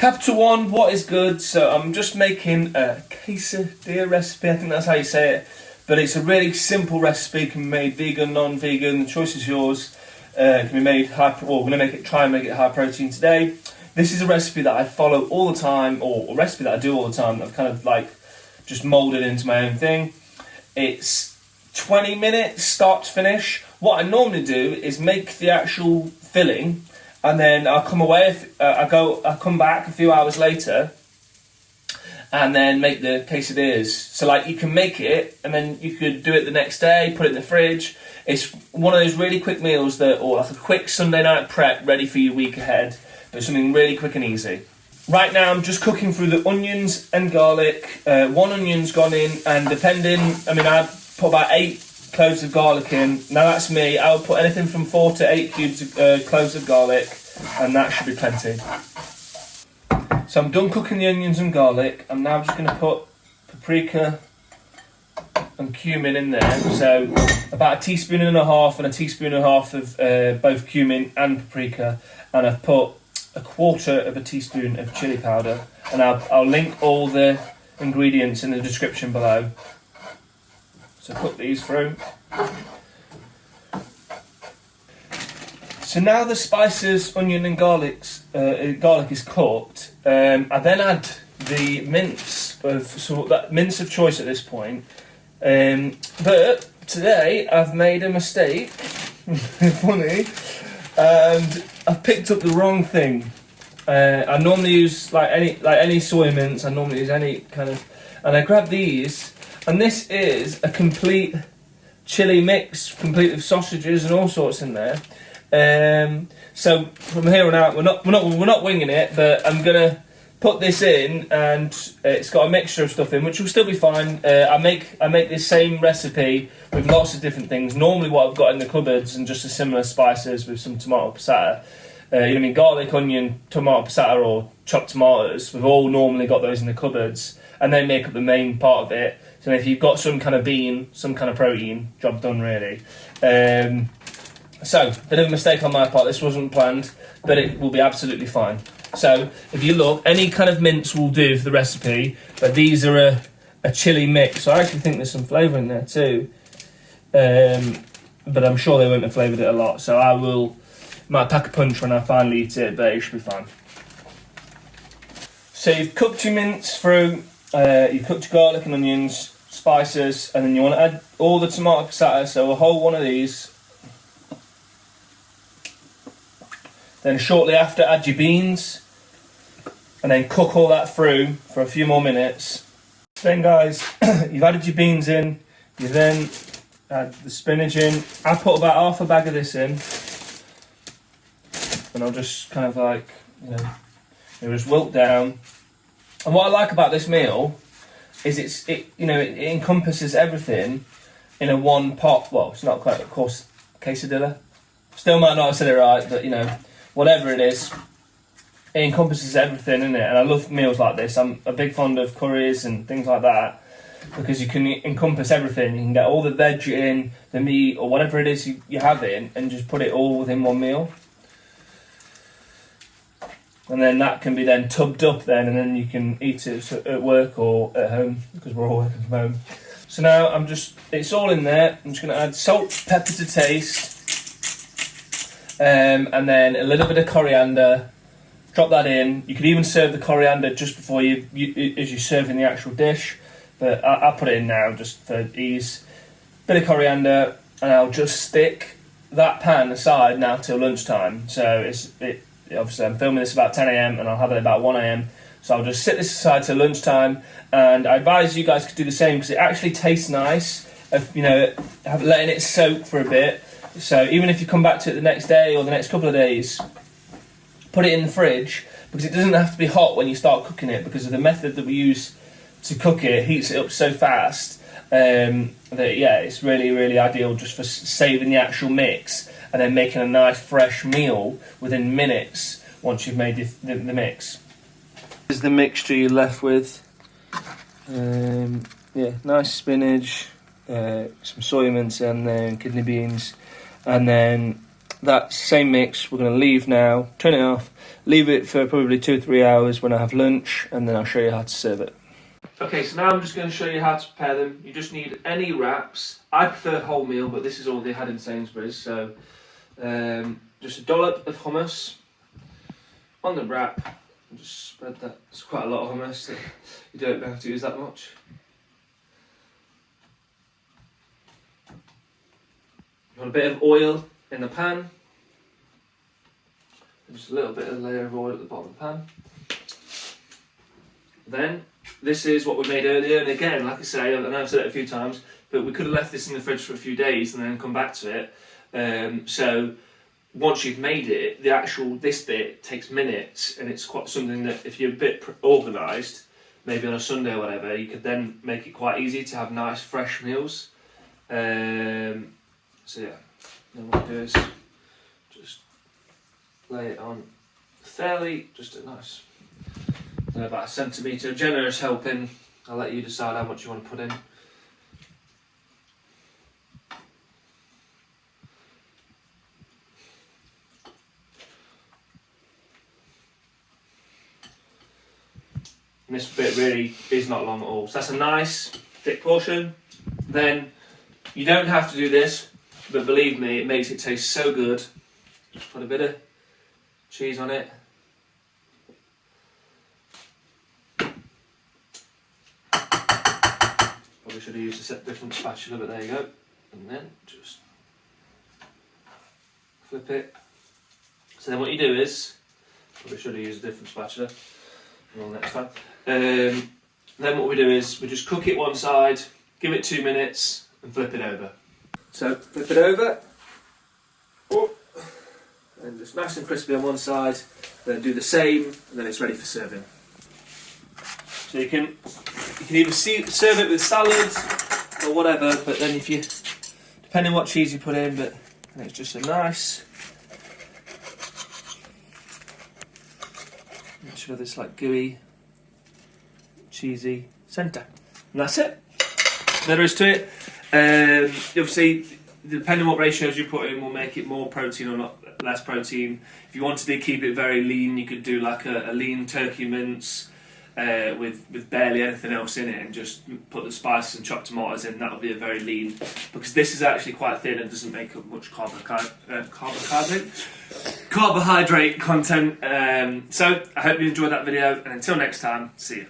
Capital 1, what is good? So I'm just making a quesadilla recipe, I think that's how you say it. But it's a really simple recipe, it can be made vegan, non-vegan, the choice is yours. It can be made we're going to try and make it high protein today. This is a recipe that I follow all the time, or a recipe that I do all the time, that I've kind of like just moulded into my own thing. It's 20 minutes start to finish. What I normally do is make the actual filling, and then I'll come away. I'll come back a few hours later, and then make the quesadillas. So like you can make it, and then you could do it the next day, put it in the fridge. It's one of those really quick meals or like a quick Sunday night prep, ready for your week ahead. But something really quick and easy. Right now I'm just cooking through the onions and garlic. One onion's gone in, and I put about 8 cloves of garlic in. Now that's me. I'll put anything from 4 to 8 cubes of cloves of garlic, and that should be plenty. So I'm done cooking the onions and garlic. I'm now just going to put paprika and cumin in there. So about 1.5 teaspoons and a teaspoon and a half of both cumin and paprika, and I've put 1/4 teaspoon of chili powder. And I'll link all the ingredients in the description below. So put these through. So now the spices, onion and garlic is cooked. I then add the mince of choice at this point. But today I've made a mistake. Funny. And I've picked up the wrong thing. I normally use like any soy mince. I normally use any kind of, and I grabbed these. And this is a complete chili mix, complete with sausages and all sorts in there. So from here on out, we're not winging it, but I'm gonna put this in, and it's got a mixture of stuff in, which will still be fine. I make this same recipe with lots of different things. Normally, what I've got in the cupboards and just a similar spices with some tomato passata. Garlic, onion, tomato passata, or chopped tomatoes. We've all normally got those in the cupboards, and they make up the main part of it. So if you've got some kind of bean, some kind of protein, job done really. So, bit of a mistake on my part, this wasn't planned, but it will be absolutely fine. So, if you look, any kind of mince will do for the recipe, but these are a chili mix, so I actually think there's some flavour in there too. But I'm sure they won't have flavoured it a lot, so might pack a punch when I finally eat it, but it should be fine. So you've cooked your mince through, you've cooked your garlic and onions, spices, and then you want to add all the tomato passata, so a whole one of these. Then shortly after, add your beans, and then cook all that through for a few more minutes. Then guys, you've added your beans in, you then add the spinach in. I put about half a bag of this in, and I'll just kind of like, it just wilt down. And what I like about this meal is it encompasses everything in a one pot. Well, it's not quite, of course, quesadilla. Still might not have said it right, but whatever it is, it encompasses everything in it. And I love meals like this. I'm a big fond of curries and things like that, because you can encompass everything. You can get all the veg in, the meat, or whatever it is you have in, and just put it all within one meal. And then that can be then tubbed up then, and then you can eat it at work or at home, because we're all working from home. So now it's all in there. I'm just going to add salt, pepper to taste, and then a little bit of coriander. Drop that in. You could even serve the coriander just before as you serve in the actual dish, but I'll put it in now just for ease. Bit of coriander, and I'll just stick that pan aside now till lunchtime. So obviously I'm filming this about 10 a.m. and I'll have it about 1 a.m. So I'll just sit this aside till lunchtime, and I advise you guys to do the same, because it actually tastes nice, letting it soak for a bit. So even if you come back to it the next day or the next couple of days, put it in the fridge, because it doesn't have to be hot when you start cooking it, because of the method that we use to cook it. It heats it up so fast that it's really, really ideal just for saving the actual mix and then making a nice fresh meal within minutes once you've made the mix. This is the mixture you're left with. Nice spinach, some soy mince, and then kidney beans, and then that same mix we're going to leave now, turn it off, leave it for probably 2 or 3 hours when I have lunch, and then I'll show you how to serve it. Okay, so now I'm just going to show you how to prepare them. You just need any wraps. I prefer wholemeal, but this is all they had in Sainsbury's, so just a dollop of hummus on the wrap, and just spread that. It's quite a lot of hummus, so you don't have to use that much. Got a bit of oil in the pan, just a little bit of layer of oil at the bottom of the pan. Then this is what we made earlier, and again, like I say, I know I've said it a few times, but we could have left this in the fridge for a few days and then come back to it. So once you've made it, this bit takes minutes, and it's quite something that if you're a bit organised, maybe on a Sunday or whatever, you could then make it quite easy to have nice fresh meals. So yeah, then what I do is just lay it on fairly, just a nice, about a centimetre, generous helping. I'll let you decide how much you want to put in. And this bit really is not long at all. So that's a nice thick portion. Then you don't have to do this, but believe me, it makes it taste so good. Just put a bit of cheese on it. Probably should have used a different spatula, but there you go. And then just flip it. So then what you do is, probably should have used a different spatula. Well, next time. Then what we do is we just cook it one side, give it 2 minutes, and flip it over. So flip it over, and just nice and crispy on one side. Then do the same, and then it's ready for serving. So you can either serve it with salads or whatever, but then if you, depending on what cheese you put in, but it's just a nice. It should have this like gooey, cheesy centre, and that's it. There is to it. Obviously, depending on what ratios you put in, will make it more protein or not, less protein. If you wanted to keep it very lean, you could do like a lean turkey mince with barely anything else in it, and just put the spices and chopped tomatoes in. That would be a very lean, because this is actually quite thin and doesn't make up much carbohydrate content. So I hope you enjoyed that video, and until next time, see you.